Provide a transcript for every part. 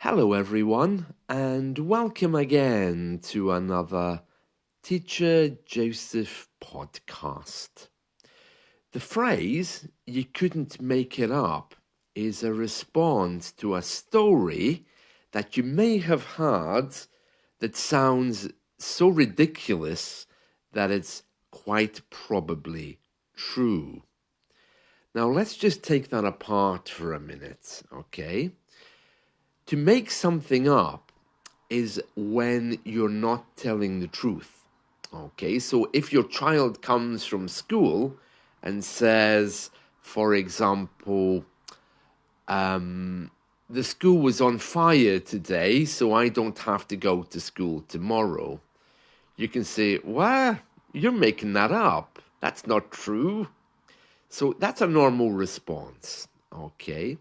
Hello, everyone, and welcome again to another Teacher Joseph podcast. The phrase, "you couldn't make it up," is a response to a story that you may have heard that sounds so ridiculous that it's quite probably true. Now, let's just take that apart for a minute, okay? To make something up is when you're not telling the truth. Okay, so if your child comes from school and says, for example, the school was on fire today, so I don't have to go to school tomorrow, you can say, well, you're making that up. That's not true. So that's a normal response, okay?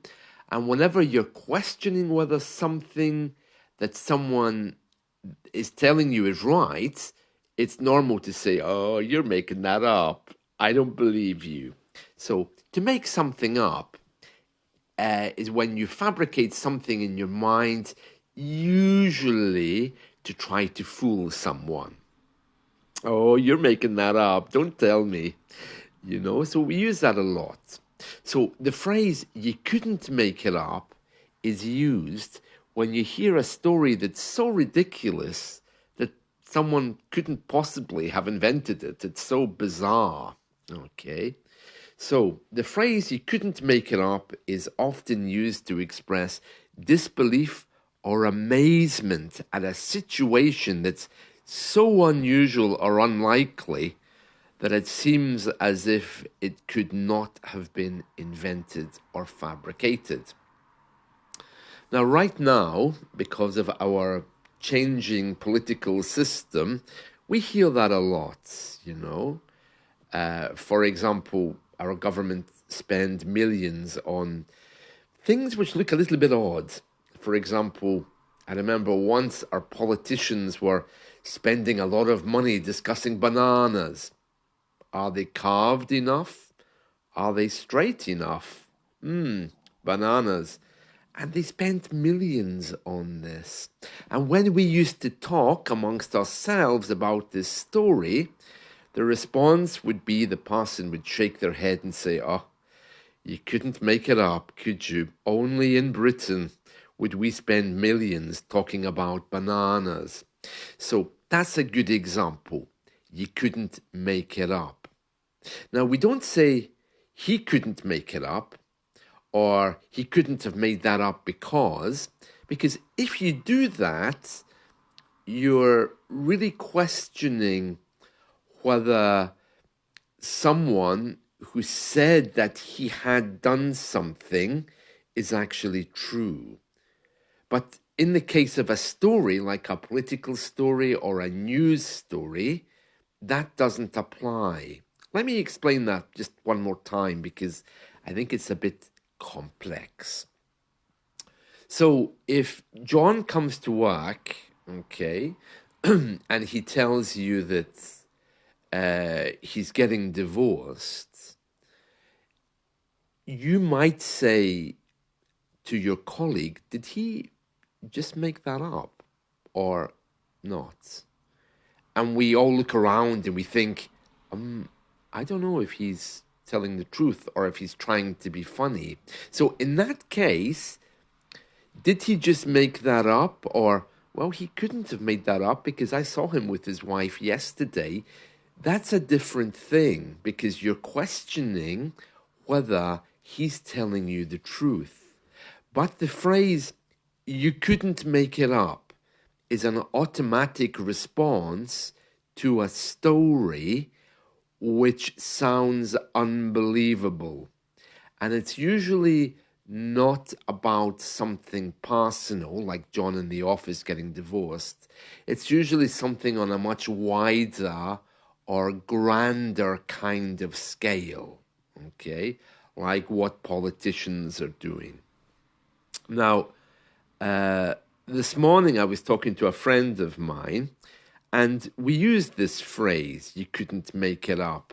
And whenever you're questioning whether something that someone is telling you is right, it's normal to say, oh, you're making that up. I don't believe you. So to make something up is when you fabricate something in your mind, usually to try to fool someone. Oh, you're making that up. Don't tell me. So we use that a lot. So the phrase, "you couldn't make it up," is used when you hear a story that's so ridiculous that someone couldn't possibly have invented it. It's so bizarre. Okay. So the phrase, "you couldn't make it up," is often used to express disbelief or amazement at a situation that's so unusual or unlikely that it seems as if it could not have been invented or fabricated. Now, right now, because of our changing political system, we hear that a lot. For example, our government spend millions on things which look a little bit odd. For example, I remember once our politicians were spending a lot of money discussing bananas. Are they carved enough? Are they straight enough? Bananas. And they spent millions on this. And when we used to talk amongst ourselves about this story, the response would be the person would shake their head and say, "Oh, you couldn't make it up, could you? Only in Britain would we spend millions talking about bananas." So that's a good example. You couldn't make it up. Now, we don't say he couldn't make it up or he couldn't have made that up because if you do that, you're really questioning whether someone who said that he had done something is actually true. But in the case of a story, like a political story or a news story, that doesn't apply. Let me explain that just one more time because I think it's a bit complex. So if John comes to work, okay, and he tells you that he's getting divorced, you might say to your colleague, did he just make that up or not? And we all look around and we think, I don't know if he's telling the truth or if he's trying to be funny. So in that case, did he just make that up? Or, well, he couldn't have made that up because I saw him with his wife yesterday. That's a different thing because you're questioning whether he's telling you the truth. But the phrase, "you couldn't make it up," is an automatic response to a story which sounds unbelievable. And it's usually not about something personal, like John in the office getting divorced. It's usually something on a much wider or grander kind of scale, okay? Like what politicians are doing. Now, this morning I was talking to a friend of mine, and we used this phrase, "you couldn't make it up."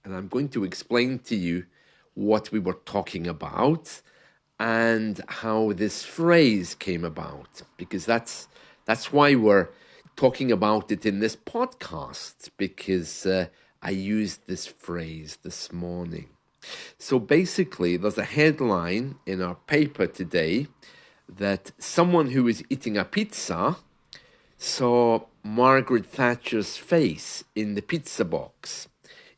And I'm going to explain to you what we were talking about and how this phrase came about, because that's why we're talking about it in this podcast, because I used this phrase this morning. So basically, there's a headline in our paper today that someone who was eating a pizza saw Margaret Thatcher's face in the pizza box,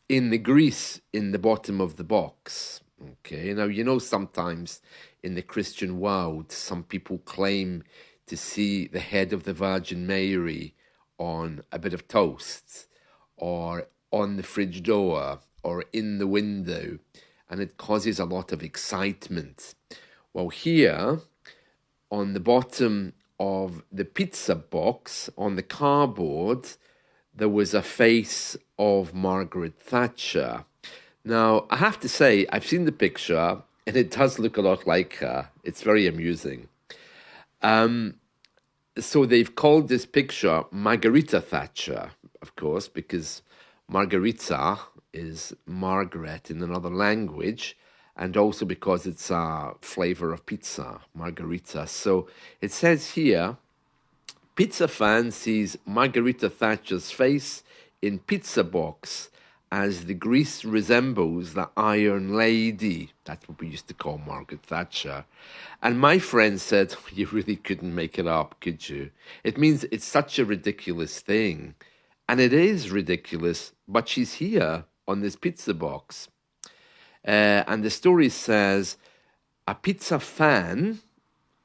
in the grease in the bottom of the box. Okay, now you know sometimes in the Christian world, some people claim to see the head of the Virgin Mary on a bit of toast, or on the fridge door, or in the window, and it causes a lot of excitement. Well, here on the bottom of the pizza box, on the cardboard, there was a face of Margaret Thatcher. Now, I have to say, I've seen the picture, and it does look a lot like her. It's very amusing. So they've called this picture Margarita Thatcher, of course, because Margarita is Margaret in another language, and also because it's a flavor of pizza, margarita. So it says here, pizza fan sees Margarita Thatcher's face in pizza box as the grease resembles the Iron Lady. That's what we used to call Margaret Thatcher. And my friend said, you really couldn't make it up, could you? It means it's such a ridiculous thing. And it is ridiculous, but she's here on this pizza box. And the story says, a pizza fan,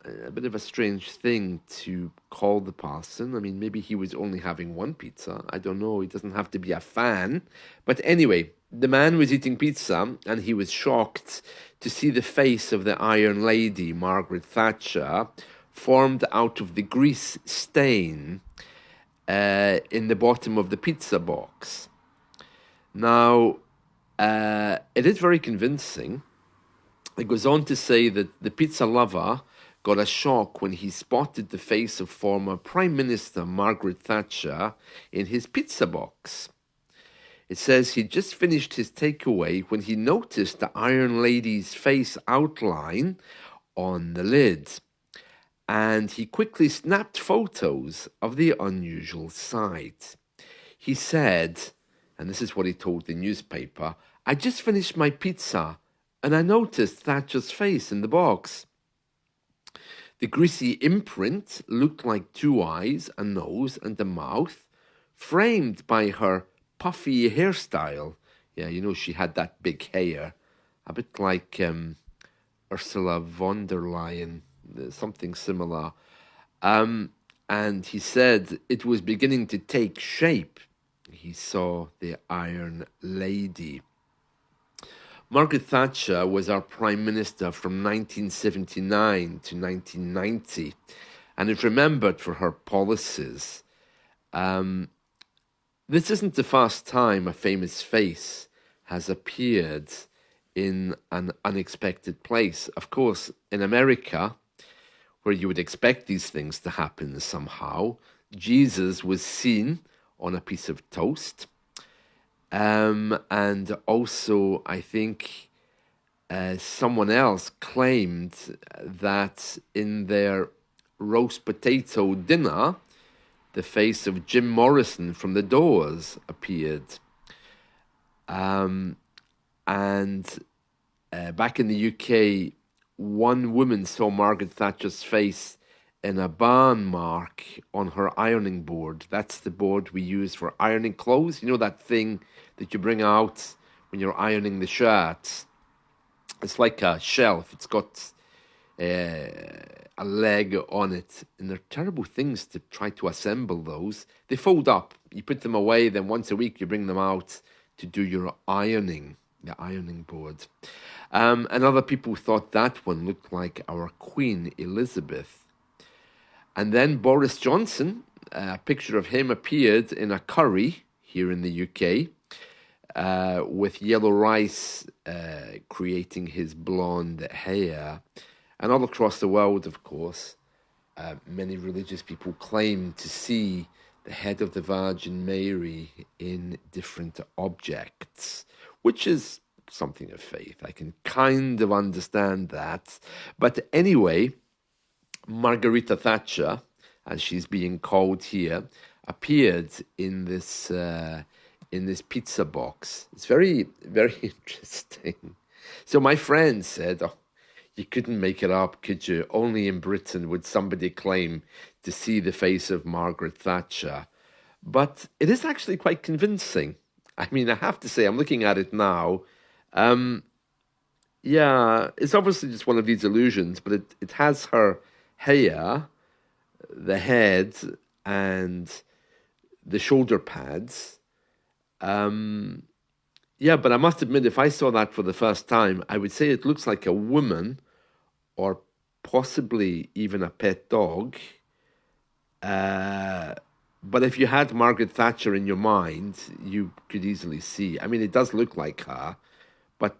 a bit of a strange thing to call the person. I mean, maybe he was only having one pizza. I don't know. He doesn't have to be a fan. But anyway, the man was eating pizza and he was shocked to see the face of the Iron Lady, Margaret Thatcher, formed out of the grease stain in the bottom of the pizza box. Now, it is very convincing. It goes on to say that the pizza lover got a shock when he spotted the face of former Prime Minister Margaret Thatcher in his pizza box. It says he just finished his takeaway when he noticed the Iron Lady's face outline on the lid, and he quickly snapped photos of the unusual sight. He said, and this is what he told the newspaper, "I just finished my pizza and I noticed Thatcher's face in the box. The greasy imprint looked like two eyes, a nose, and a mouth, framed by her puffy hairstyle." Yeah, you know, she had that big hair, a bit like Ursula von der Leyen, something similar. And he said it was beginning to take shape. He saw the Iron Lady. Margaret Thatcher was our Prime Minister from 1979 to 1990 and is remembered for her policies. This isn't the first time a famous face has appeared in an unexpected place. Of course, in America, where you would expect these things to happen somehow, Jesus was seen on a piece of toast. And also, I think someone else claimed that in their roast potato dinner, the face of Jim Morrison from The Doors appeared. And back in the UK, one woman saw Margaret Thatcher's face in a barn mark on her ironing board. That's the board we use for ironing clothes. You know that thing that you bring out when you're ironing the shirts? It's like a shelf. It's got a leg on it. And they're terrible things to try to assemble those. They fold up. You put them away, then once a week you bring them out to do your ironing, the ironing board. And other people thought that one looked like our Queen Elizabeth. And then Boris Johnson, a picture of him appeared in a curry here in the UK with yellow rice creating his blonde hair. And all across the world, of course, many religious people claim to see the head of the Virgin Mary in different objects, which is something of faith. I can kind of understand that. But anyway, Margarita Thatcher, as she's being called here, appeared in this pizza box. It's very, very interesting. So my friend said, "Oh, you couldn't make it up, could you? Only in Britain would somebody claim to see the face of Margaret Thatcher." But it is actually quite convincing. I mean, I have to say, I'm looking at it now. Um, yeah, it's obviously just one of these illusions, but it has her hair, the head, and the shoulder pads. Um, yeah, but I must admit, if I saw that for the first time, I would say it looks like a woman or possibly even a pet dog. Uh, but if you had Margaret Thatcher in your mind, you could easily see. I mean, it does look like her, but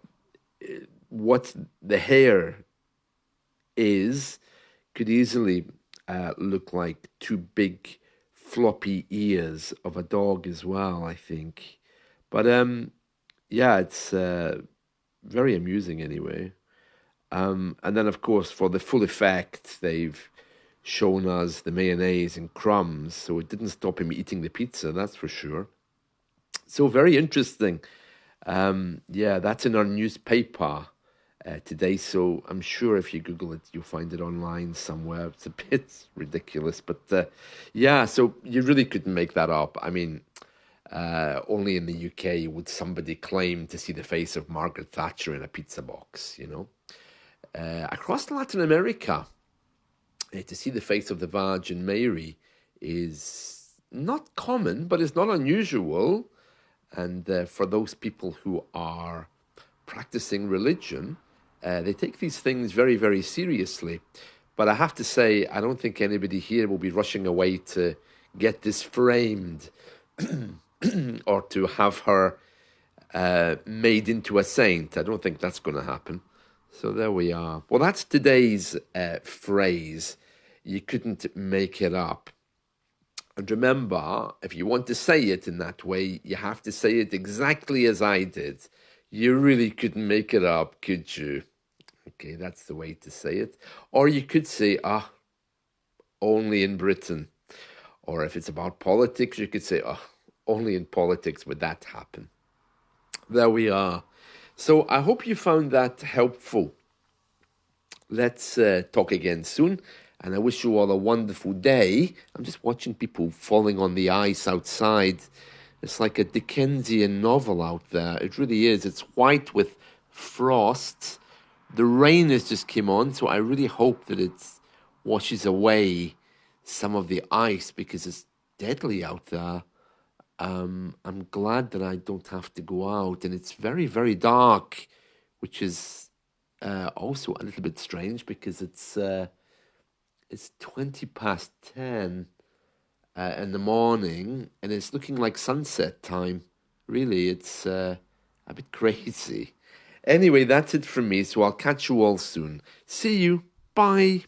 what the hair is could easily look like two big floppy ears of a dog as well, I think. But yeah, it's very amusing anyway. And then, of course, for the full effect, they've shown us the mayonnaise and crumbs, so it didn't stop him eating the pizza, that's for sure. So very interesting. Yeah, that's in our newspaper today. So I'm sure if you Google it, you'll find it online somewhere. It's a bit ridiculous, but yeah. So you really couldn't make that up. I mean, only in the UK would somebody claim to see the face of Margaret Thatcher in a pizza box. Across Latin America, to see the face of the Virgin Mary is not common, but it's not unusual. And for those people who are practicing religion, they take these things very, very seriously. But I have to say, I don't think anybody here will be rushing away to get this framed or to have her made into a saint. I don't think that's going to happen. So there we are. Well, that's today's phrase. You couldn't make it up. And remember, if you want to say it in that way, you have to say it exactly as I did. You really couldn't make it up, could you? Okay, that's the way to say it. Or you could say, only in Britain. Or if it's about politics, you could say, only in politics would that happen. There we are. So I hope you found that helpful. Let's talk again soon. And I wish you all a wonderful day. I'm just watching people falling on the ice outside. It's like a Dickensian novel out there. It really is. It's white with frost. The rain has just come on, so I really hope that it washes away some of the ice because it's deadly out there. I'm glad that I don't have to go out, and it's very, very dark, which is also a little bit strange because it's 10:20 in the morning, and it's looking like sunset time. Really, it's a bit crazy. Anyway, that's it from me, so I'll catch you all soon. See you. Bye.